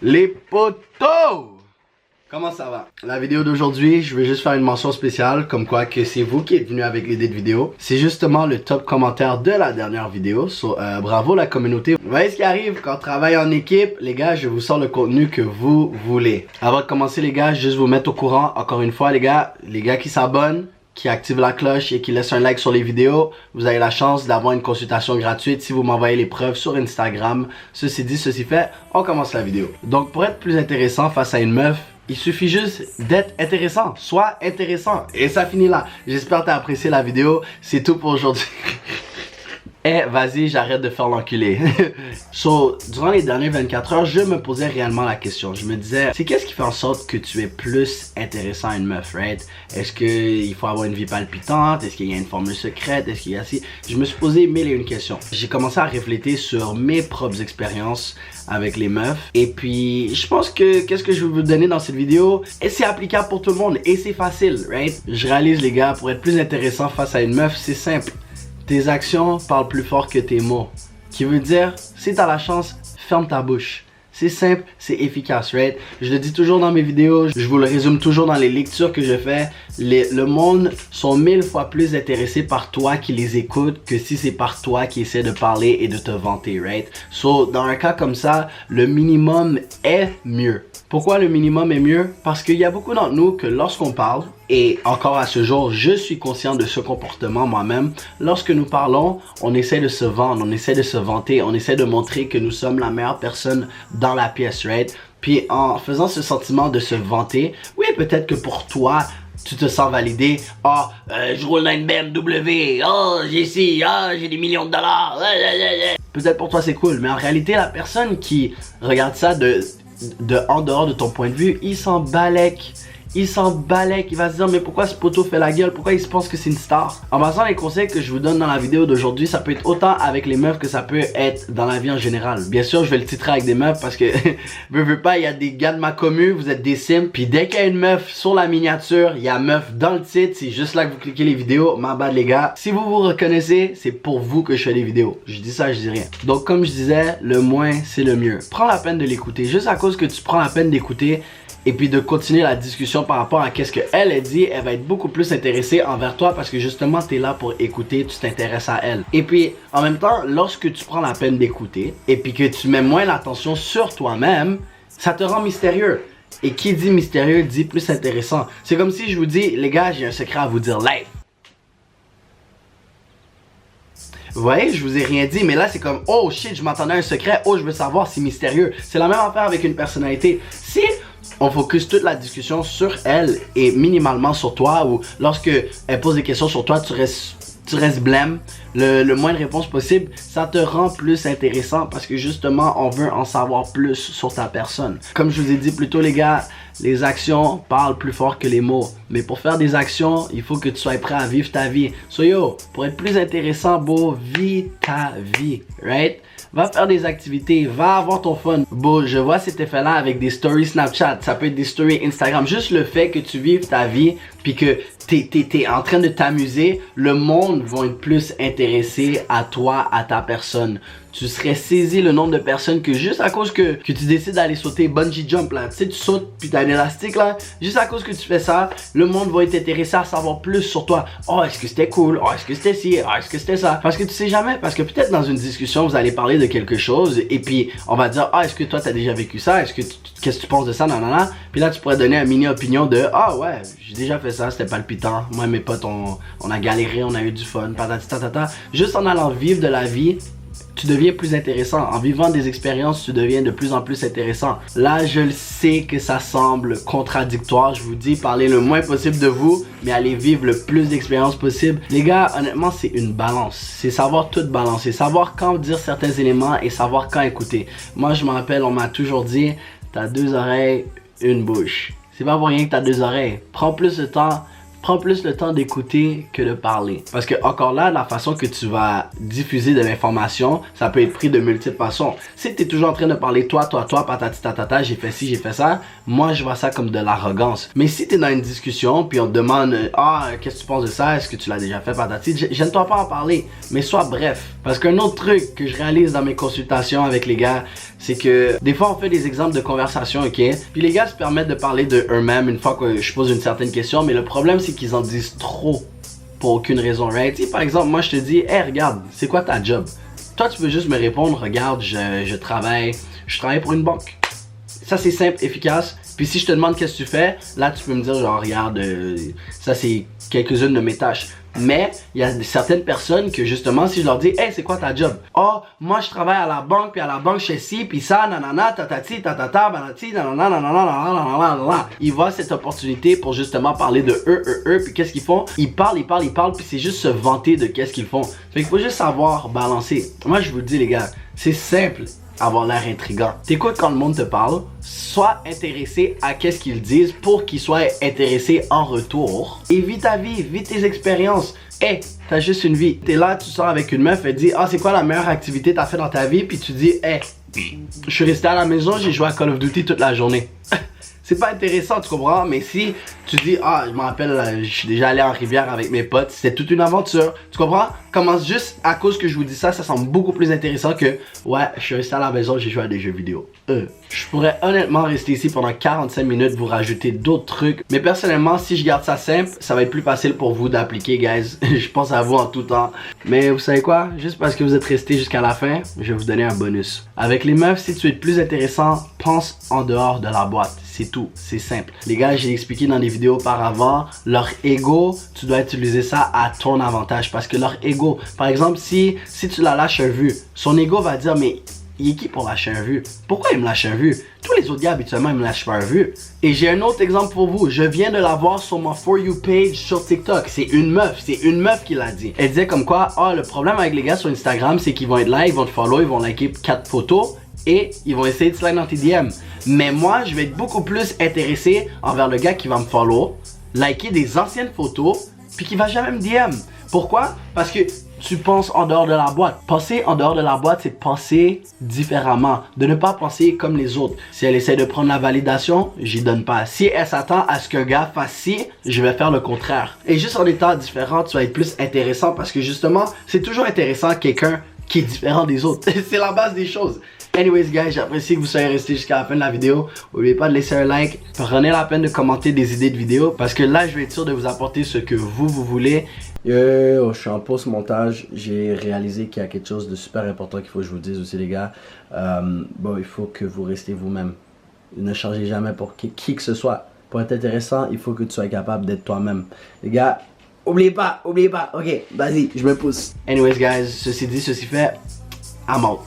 Les potos! Comment ça va? La vidéo d'aujourd'hui, je vais juste faire une mention spéciale, comme quoi que c'est vous qui êtes venu avec l'idée de vidéo. C'est justement le top commentaire de la dernière vidéo. Bravo la communauté. Vous voyez ce qui arrive quand on travaille en équipe? Les gars, je vous sors le contenu que vous voulez. Avant de commencer les gars, juste vous mettre au courant. Encore une fois les gars qui s'abonnent, qui activent la cloche et qui laissent un like sur les vidéos, vous avez la chance d'avoir une consultation gratuite si vous m'envoyez les preuves sur Instagram. Ceci dit, ceci fait, on commence la vidéo. Donc pour être plus intéressant face à une meuf, il suffit juste d'être intéressant. Sois intéressant. Et ça finit là. J'espère que tu as apprécié la vidéo. C'est tout pour aujourd'hui. Eh, vas-y, j'arrête de faire l'enculé. Durant les dernières 24 heures, je me posais réellement la question. Je me disais, c'est qu'est-ce qui fait en sorte que tu es plus intéressant à une meuf, right? Est-ce qu'il faut avoir une vie palpitante? Est-ce qu'il y a une formule secrète? Est-ce qu'il y a si... Je me suis posé mille et une questions. J'ai commencé à réfléchir sur mes propres expériences avec les meufs. Et puis, je pense que qu'est-ce que je vais vous donner dans cette vidéo, et c'est applicable pour tout le monde, et c'est facile, right? Je réalise, les gars, pour être plus intéressant face à une meuf, c'est simple. Tes actions parlent plus fort que tes mots. Qui veut dire, si t'as la chance, ferme ta bouche. C'est simple, c'est efficace, right? Je le dis toujours dans mes vidéos, je vous le résume toujours dans les lectures que je fais. Le monde sont 1000 fois plus intéressés par toi qui les écoute que si c'est par toi qui essaie de parler et de te vanter, right? Dans un cas comme ça, le minimum est mieux. Pourquoi le minimum est mieux? Parce qu'il y a beaucoup d'entre nous que lorsqu'on parle, et encore à ce jour, je suis conscient de ce comportement moi-même. Lorsque nous parlons, on essaie de se vendre, on essaie de se vanter, on essaie de montrer que nous sommes la meilleure personne dans la pièce, right? Puis en faisant ce sentiment de se vanter, oui, peut-être que pour toi, tu te sens validé. Je roule dans une BMW. J'ai ci. J'ai des millions de dollars. Peut-être pour toi c'est cool, mais en réalité, la personne qui regarde ça de en dehors de ton point de vue, il s'en balèque. Il s'en balèque, il va se dire mais pourquoi ce poteau fait la gueule, pourquoi il se pense que c'est une star. En passant, les conseils que je vous donne dans la vidéo d'aujourd'hui, ça peut être autant avec les meufs que ça peut être dans la vie en général. Bien sûr, je vais le titrer avec des meufs parce que veux pas, il y a des gars de ma commu, vous êtes des sims. Puis dès qu'il y a une meuf sur la miniature, il y a meuf dans le titre, c'est juste là que vous cliquez les vidéos. Ma bad les gars, si vous vous reconnaissez, c'est pour vous que je fais les vidéos. Je dis ça, je dis rien. Donc comme je disais, le moins c'est le mieux. Prends la peine de l'écouter, juste à cause que tu prends la peine d'écouter et puis de continuer la discussion par rapport à qu'est-ce qu'elle a dit, elle va être beaucoup plus intéressée envers toi parce que justement tu es là pour écouter, tu t'intéresses à elle. Et puis en même temps, lorsque tu prends la peine d'écouter et puis que tu mets moins l'attention sur toi-même, ça te rend mystérieux. Et qui dit mystérieux dit plus intéressant. C'est comme si je vous dis, les gars, j'ai un secret à vous dire live. Vous voyez, je vous ai rien dit, mais là c'est comme, oh shit, je m'attendais à un secret, oh je veux savoir, c'est mystérieux. C'est la même affaire avec une personnalité. Si on focus toute la discussion sur elle et minimalement sur toi, ou lorsque elle pose des questions sur toi, tu restes blême, le moins de réponses possible, ça te rend plus intéressant parce que justement on veut en savoir plus sur ta personne. Comme je vous ai dit plus tôt les gars, les actions parlent plus fort que les mots. Mais pour faire des actions, il faut que tu sois prêt à vivre ta vie. So yo, pour être plus intéressant, beau, vis ta vie, right? Va faire des activités, va avoir ton fun. Beau, je vois cet effet-là avec des stories Snapchat, ça peut être des stories Instagram. Juste le fait que tu vives ta vie, puis que t'es en train de t'amuser, le monde va être plus intéressé à toi, à ta personne. Tu serais saisi le nombre de personnes que juste à cause que tu décides d'aller sauter bungee jump là, tu sais, tu sautes puis t'as un élastique là, juste à cause que tu fais ça, le monde va être intéressé à savoir plus sur toi. Oh, est-ce que c'était cool? Oh, est-ce que c'était ci? Oh, est-ce que c'était ça? Parce que tu sais jamais, parce que peut-être dans une discussion, vous allez parler de quelque chose et puis on va dire, est-ce que toi t'as déjà vécu ça? Est-ce que qu'est-ce que tu penses de ça? Nanana. Puis là, tu pourrais donner une mini opinion de, ouais, j'ai déjà fait ça, c'était palpitant. Moi et mes potes, on a galéré, on a eu du fun, patati tatata. Juste en allant vivre de la vie, tu deviens plus intéressant. En vivant des expériences, tu deviens de plus en plus intéressant. Là, je le sais que ça semble contradictoire. Je vous dis, parlez le moins possible de vous, mais allez vivre le plus d'expériences possible. Les gars, honnêtement, c'est une balance. C'est savoir tout balancer. Savoir quand dire certains éléments et savoir quand écouter. Moi, je me rappelle, on m'a toujours dit, t'as deux oreilles, une bouche. C'est pas pour rien que t'as deux oreilles. Prends plus de temps prends plus le temps d'écouter que de parler. Parce que encore là, la façon que tu vas diffuser de l'information, ça peut être pris de multiples façons. Si tu es toujours en train de parler toi, patati tatata, j'ai fait ci, j'ai fait ça, moi je vois ça comme de l'arrogance. Mais si tu es dans une discussion, puis on te demande qu'est-ce que tu penses de ça, est-ce que tu l'as déjà fait, patati, gêne-toi pas en parler, mais sois bref. Parce qu'un autre truc que je réalise dans mes consultations avec les gars, c'est que des fois on fait des exemples de conversation, ok? Puis les gars se permettent de parler de eux-mêmes une fois que je pose une certaine question, mais le problème c'est qu'ils en disent trop pour aucune raison, right? Si par exemple moi je te dis, hey regarde, c'est quoi ta job? Toi tu peux juste me répondre, regarde, je travaille pour une banque. Ça c'est simple, efficace. Puis si je te demande qu'est-ce que tu fais, là tu peux me dire genre regarde, ça c'est quelques-unes de mes tâches. Mais il y a certaines personnes que justement si je leur dis hey c'est quoi ta job? Oh moi je travaille à la banque puis à la banque je fais ci puis ça nanana tatati tatata banati nanana nanana. Ils voient cette opportunité pour justement parler de eux puis qu'est-ce qu'ils font? Ils parlent puis c'est juste se vanter de qu'est-ce qu'ils font. Fait qu'il faut juste savoir balancer. Moi je vous le dis les gars, c'est simple. Avoir l'air intriguant. T'écoutes quand le monde te parle, sois intéressé à qu'est-ce qu'ils disent pour qu'ils soient intéressés en retour. Et vis ta vie, vis tes expériences. Hey, t'as juste une vie. T'es là, tu sors avec une meuf, elle dit c'est quoi la meilleure activité t'as fait dans ta vie? Puis tu dis hey, je suis resté à la maison, j'ai joué à Call of Duty toute la journée. C'est pas intéressant, tu comprends? Mais si tu dis je me rappelle, je suis déjà allé en rivière avec mes potes, c'était toute une aventure. Tu comprends? Commence juste à cause que je vous dis ça semble beaucoup plus intéressant que ouais, je suis resté à la maison, j'ai joué à des jeux vidéo. Je pourrais honnêtement rester ici pendant 45 minutes, vous rajouter d'autres trucs. Mais personnellement, si je garde ça simple, ça va être plus facile pour vous d'appliquer, guys. Je pense à vous en tout temps. Mais vous savez quoi? Juste parce que vous êtes resté jusqu'à la fin, je vais vous donner un bonus. Avec les meufs, si tu veux être plus intéressant, pense en dehors de la boîte. C'est tout, c'est simple. Les gars, j'ai expliqué dans des vidéos auparavant, leur ego, tu dois utiliser ça à ton avantage. Parce que leur ego, par exemple, si tu la lâches un vu, son ego va dire, mais il est qui pour lâcher un vu? Pourquoi il me lâche un vu? Tous les autres gars, habituellement, ils me lâchent pas un vu. Et j'ai un autre exemple pour vous. Je viens de la voir sur mon For You page sur TikTok. C'est une meuf qui l'a dit. Elle disait comme quoi, le problème avec les gars sur Instagram, c'est qu'ils vont être là, ils vont te follow, ils vont liker 4 photos et ils vont essayer de slide dans tes DM. Mais moi, je vais être beaucoup plus intéressé envers le gars qui va me follow, liker des anciennes photos, puis qui va jamais me DM. Pourquoi? Parce que tu penses en dehors de la boîte. Penser en dehors de la boîte, c'est penser différemment. De ne pas penser comme les autres. Si elle essaie de prendre la validation, j'y donne pas. Si elle s'attend à ce qu'un gars fasse ci, je vais faire le contraire. Et juste en étant différent, tu vas être plus intéressant parce que justement, c'est toujours intéressant quelqu'un qui est différent des autres. C'est la base des choses. Anyways guys, j'apprécie que vous soyez restés jusqu'à la fin de la vidéo. N'oubliez pas de laisser un like. Prenez la peine de commenter des idées de vidéos parce que là, je vais être sûr de vous apporter ce que vous voulez. Je suis en post-montage. J'ai réalisé qu'il y a quelque chose de super important qu'il faut que je vous dise aussi les gars. Il faut que vous restez vous-même. Ne changez jamais pour qui que ce soit. Pour être intéressant, il faut que tu sois capable d'être toi-même. Les gars, oubliez pas. Ok, vas-y, je me pousse. Anyways guys, ceci dit, ceci fait. I'm out.